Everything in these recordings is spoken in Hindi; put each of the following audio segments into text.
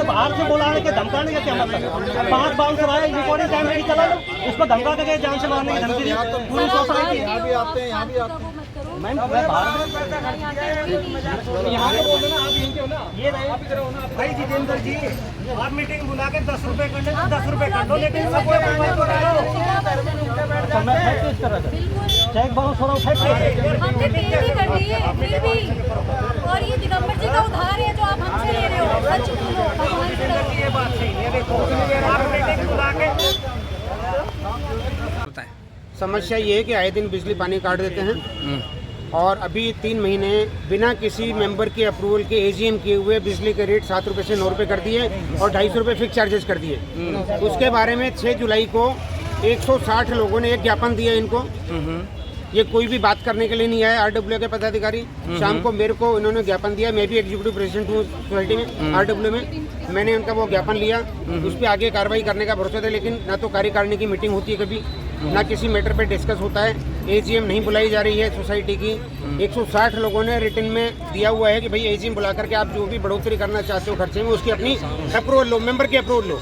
बाहर से बुलाने के धमकाने के क्या मतलब? 5 बाउंसर आए, रिकॉर्डिंग टाइम में चला लो, इसको धमका के जान से मारने की धमकी दी पूरी सोसाइटी। यहाँ भी आते हैं, यहाँ भी आते हैं। मैम मैं बाहर यहाँ पे बोल ना, आप इनके हो ना, ये भाई जितेंद्र जी, आप मीटिंग बुला के 10 रुपए करने तो 10 रुपए कर लो, लेकिन सब चेक बाउंस हो रहा है, हमने पे भी कर दी है फिर भी, और ये दिगंबर जी का उधार है जो आप हमसे ले रहे हो। सच बोलो, भगवान से डरो। ये बात सही है। देखो आप मीटिंग बुला के समस्या ये है कि आए दिन बिजली पानी काट देते हैं और अभी 3 महीने बिना किसी मेंबर के अप्रूवल के एजीएम किए हुए बिजली के रेट 7 रुपये से 9 रुपये कर दिए और 250 रुपये फिक्स चार्जेस कर दिए। उसके बारे में 6 जुलाई को 160 लोगों ने एक ज्ञापन दिया इनको। ये कोई भी बात करने के लिए नहीं आया आरडब्ल्यू के पदाधिकारी। शाम को मेरे को इन्होंने ज्ञापन दिया, मैं भी एग्जीक्यूटिव प्रेसिडेंट हूँ सोसाइटी में आरडब्ल्यू में। मैंने उनका वो ज्ञापन लिया, उस पर आगे कार्रवाई करने का भरोसा था, लेकिन ना तो कार्यकारिणी की मीटिंग होती है कभी, ना किसी मैटर पे डिस्कस होता है। एजीएम नहीं बुलाई जा रही है सोसाइटी की। 160 लोगों ने रिटन में दिया हुआ है कि भाई एजीएम बुला करके आप जो भी बढ़ोतरी करना चाहते हो खर्चे में, उसकी अपनी अप्रूवल लो, मेंबर की अप्रूवल लो।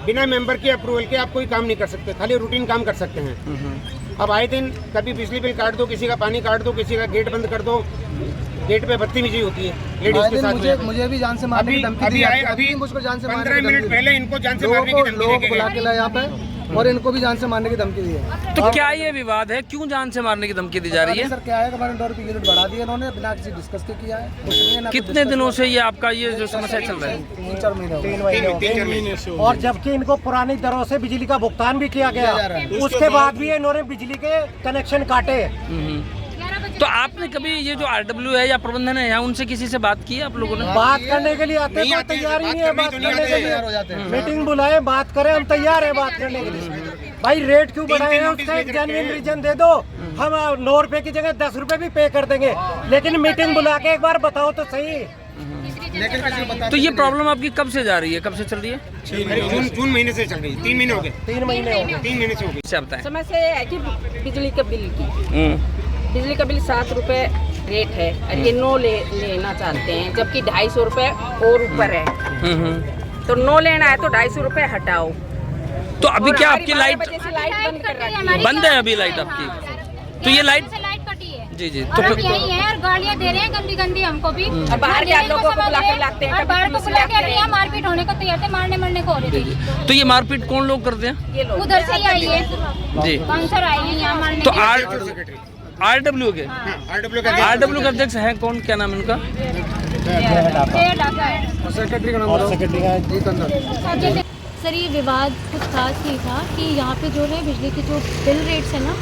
बिना मेंबर के अप्रूवल के आप कोई काम नहीं कर सकते, खाली रूटीन काम कर सकते हैं। अब आए दिन कभी बिजली बिल काट दो, किसी का पानी काट दो, किसी का गेट बंद कर दो, गेट पे बदतमीजी होती है लेडीज के साथ। मुझे भी जान से मारने की धमकी दी। अभी मुझको जान से 15 मिनट पहले इनको जान से मारने की धमकी लोग बुला के लाए यहाँ पे और इनको भी जान से मारने की धमकी दी है। तो क्या ये विवाद है, क्यों जान से मारने की धमकी दी जा रही है? सर क्या है, हमारे डोर की यूनिट बढ़ा दिया इन्होंने बिना किसी डिस्कस के किया है। कुछ नहीं है ना। कितने दिनों से ये आपका ये जो समस्या चल रहा है? 3-4 महीने हो गए। 3 महीने से, और जबकि इनको पुरानी दरों से बिजली का भुगतान भी किया गया, उसके बाद भी इन्होंने बिजली के कनेक्शन काटे। तो आपने कभी ये जो आरडब्ल्यू है या प्रबंधन है यहाँ, उनसे किसी से बात की आप लोगों ने? बात करने के लिए आते हैं, तैयार ही नहीं है बात करने के लिए। मीटिंग बुलाए, बात करें, हम तैयार है बात करने के लिए। भाई रेट क्यों बढ़ाए हैं, उसका एक जेन्युइन रीजन दे दो। हम 9 रुपए की जगह 10 रुपए भी पे कर देंगे, लेकिन मीटिंग बुला के एक बार बताओ तो सही। तो ये प्रॉब्लम आपकी कब से जा रही है, कब से चल रही है? जून महीने से चल रही है। 3 महीने हो गए। 3 महीने हो गए। 3 महीने से हो गए। बताएं। समस्या ये है कि बिजली का बिल की बिजली का बिल 7 रुपए रेट है और ये 9 लेना चाहते हैं, जबकि 250 रुपए और ऊपर है। तो 9 लेना है तो 250 रुपए हटाओ। तो अभी क्या आपकी लाइट बंद कर रखी है? बंद है अभी लाइट आपकी? तो ये लाइट कटी है जी जी, तो हम यही है और गालियाँ दे रहे हैं गंदी गंदी हमको भी, और बाहर के लोगों को बुला के लाते हैं, और बाहर को बुला के अभी यहाँ मारपीट होने को तैयार थे, मारने मरने को हो रही थी। तो ये मारपीट कौन लोग करते हैं? ये लोग उधर से ही आई है जी, बाउंसर आए हैं यहाँ मारने। तो आरडब्ल्यू के आरडब्ल्यू के अध्यक्ष हैं कौन, क्या नाम है उनका? सेक्रेटरी का नाम सर ये विवाद कुछ खास नहीं था कि यहाँ पे जो है बिजली के जो बिल रेट्स है ना,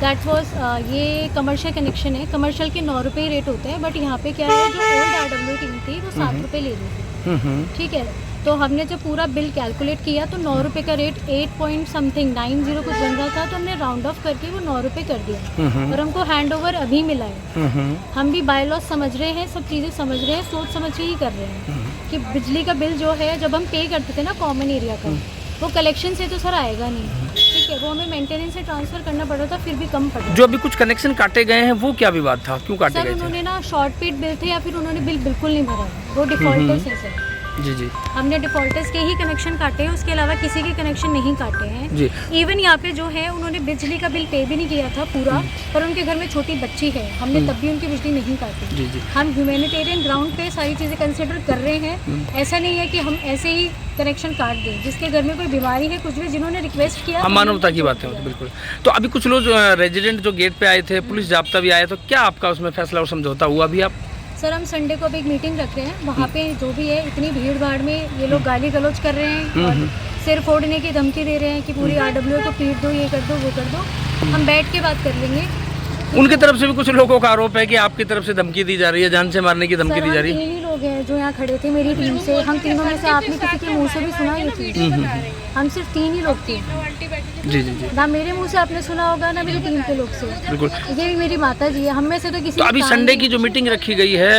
दैट वाज ये कमर्शियल कनेक्शन है, कमर्शियल के 9 रुपये रेट होते हैं, बट यहाँ पे क्या है जो ओल्ड आरडब्ल्यू टीम थी वो 7 रुपये ले रही थी। ठीक है, तो हमने जब पूरा बिल कैलकुलेट किया तो 9 रुपये का रेट 8.90 कुछ बन रहा था, तो हमने राउंड ऑफ करके वो 9 रुपये कर दिया और हमको हैंड ओवर अभी मिला है। हम भी बाय लॉ समझ रहे हैं, सब चीज़ें समझ रहे हैं, सोच समझ के ही कर रहे हैं कि बिजली का बिल जो है जब हम पे करते थे ना कॉमन एरिया का, वो कलेक्शन से तो सर आएगा नहीं। ठीक है, वो हमें मेंटेनेंस से ट्रांसफर करना पड़ रहा था, फिर भी कम पड़ा। जो अभी कुछ कनेक्शन काटे गए हैं वो क्या विवाद था, क्यों काटे सर गए थे? उन्होंने ना शॉर्ट पीट बिल थे या फिर उन्होंने बिल बिल्कुल नहीं भरा, वो डिफॉल्टर्स है सर। जी जी, हमने डिफॉल्टर्स के ही कनेक्शन काटे हैं, उसके अलावा किसी के कनेक्शन नहीं काटे हैं जी। इवन यहाँ पे जो है उन्होंने बिजली का बिल पे भी नहीं किया था पूरा, पर उनके घर में छोटी बच्ची है, हमने तब भी उनकी बिजली नहीं काटी। जी जी, हम ह्यूमैनिटेरियन ग्राउंड पे सारी चीज़ें कंसिडर कर रहे हैं, ऐसा नहीं है कि हम ऐसे ही कनेक्शन काट दें। जिसके घर में कोई बीमारी है, कुछ भी, जिन्होंने रिक्वेस्ट किया, हम मानवता की बातें होती बिल्कुल। तो अभी कुछ लोग रेजिडेंट जो गेट पे आए थे, पुलिस जाब्ता भी आया, तो क्या आपका उसमें फैसला और समझौता हुआ भी? आप सर हम संडे को अब एक मीटिंग रख रहे हैं, वहाँ पे जो भी है इतनी भीड़ भाड़ में ये लोग गाली गलौज कर रहे हैं और सिर फोड़ने की धमकी दे रहे हैं कि पूरी आरडब्ल्यू को पीट दो, ये कर दो, वो कर दो। हम बैठ के बात कर लेंगे। उनकी तरफ से भी कुछ लोगों का आरोप है कि आपकी तरफ से धमकी दी जा रही है, जान से मारने की धमकी दी जा रही है। 3 ही लोग हैं जो यहाँ खड़े थे मेरी टीम से, हम तीनों में से आपने किसी के मुँह से भी सुना ये चीज़? हम सिर्फ 3 ही लोग थे। जी जी जी। ना मेरे मुंह से आपने सुना होगा ना मेरी टीम के लोग से। बिल्कुल। ये भी मेरी माता जी है, हम में से तो किसी तो अभी ने संडे की जो मीटिंग रखी गई है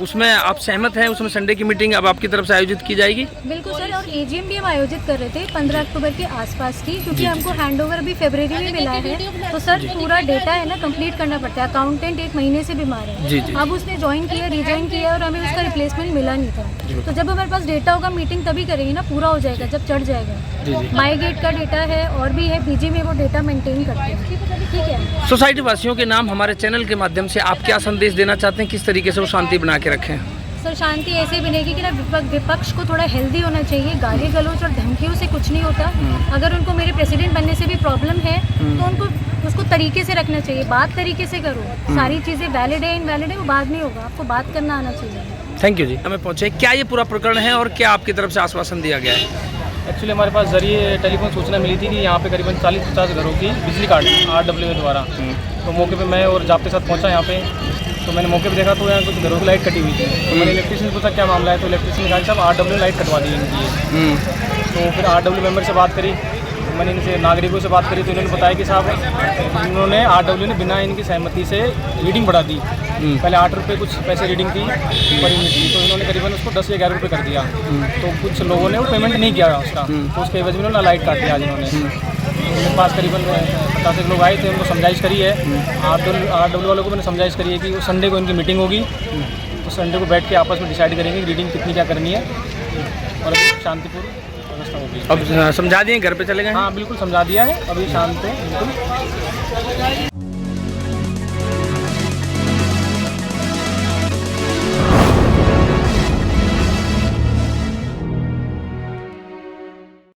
उसमें आप सहमत हैं? उसमें संडे की मीटिंग अब आपकी तरफ से आयोजित की जाएगी? बिल्कुल सर, और एजीएम भी हम आयोजित कर रहे थे 15 अक्टूबर के आसपास की, क्योंकि हमको हैंडओवर अभी फरवरी में मिला है। तो सर पूरा डेटा है ना कंप्लीट करना पड़ता है। अकाउंटेंट 1 महीने से बीमार है। जी, जी। अब उसने ज्वाइन किया, रिज्वाइन किया और हमें उसका रिप्लेसमेंट मिला नहीं था। तो जब हमारे पास डेटा होगा मीटिंग तभी करेंगे ना, पूरा हो जाएगा जब चढ़ जाएगा। माई गेट का डेटा है और भी है, पीजी में वो डेटा मेंटेन करते हैं। ठीक है। सोसाइटी वासियों के नाम हमारे चैनल के माध्यम से आप क्या संदेश देना चाहते हैं? किस तरीके से वो शांति बना के रखें? सर शांति ऐसे बनेगी कि ना विपक्ष को थोड़ा हेल्दी होना चाहिए। गाली गलौज और धमकियों से कुछ नहीं होता। अगर उनको मेरे प्रेसिडेंट बनने से भी प्रॉब्लम है तो उनको उसको तरीके से रखना चाहिए, बात तरीके से करो। सारी चीज़ें वैलिड है इनवैलिड है वो बाद में होगा, आपको बात करना आना चाहिए। थैंक यू जी। हमें पहुँचे, क्या ये पूरा प्रकरण है और क्या आपकी तरफ से आश्वासन दिया गया है? एक्चुअली हमारे पास जरिए टेलीफोन सूचना मिली थी कि यहाँ पे करीबन 40-50 घरों की बिजली काट RWA द्वारा। तो मौके पे मैं और जाप्ते साथ पहुँचा यहाँ पे। तो मैंने मौके पे देखा तो यहाँ कुछ घरों की लाइट कटी हुई थी। तो मैंने इलेक्ट्रिशियन से पूछा क्या मामला है, तो इलेक्ट्रिशियन ने कहा कि साहब RWA लाइट कटवा दी इनकी। तो फिर RWA मेंबर से बात करी, मैंने इनसे नागरिकों से बात करी तो इन्होंने बताया कि साहब इन्होंने RWA ने बिना इनकी सहमति से रीडिंग बढ़ा दी। पहले 8 रुपये कुछ पैसे रीडिंग थी पर यूनिट की, तो इन्होंने करीबन उसको 10 या 11 रुपये कर दिया। तो कुछ लोगों ने वो पेमेंट नहीं किया उसका, तो उसके एवज में उन्होंने लाइट काट दिया आज इन्होंने। मेरे पास करीबन 50 लोग आए थे, उनको समझाइश करी है। RWA वालों को मैंने समझाइश करी है कि वो संडे को इनकी मीटिंग होगी, तो संडे को बैठ के आपस में डिसाइड करेंगे कि रीडिंग कितनी क्या करनी है और अभी शांतिपूर्ण व्यवस्था होगी। अब समझा दिए, घर पे चले गए? हाँ बिल्कुल समझा दिया है, अभी शांत है बिल्कुल।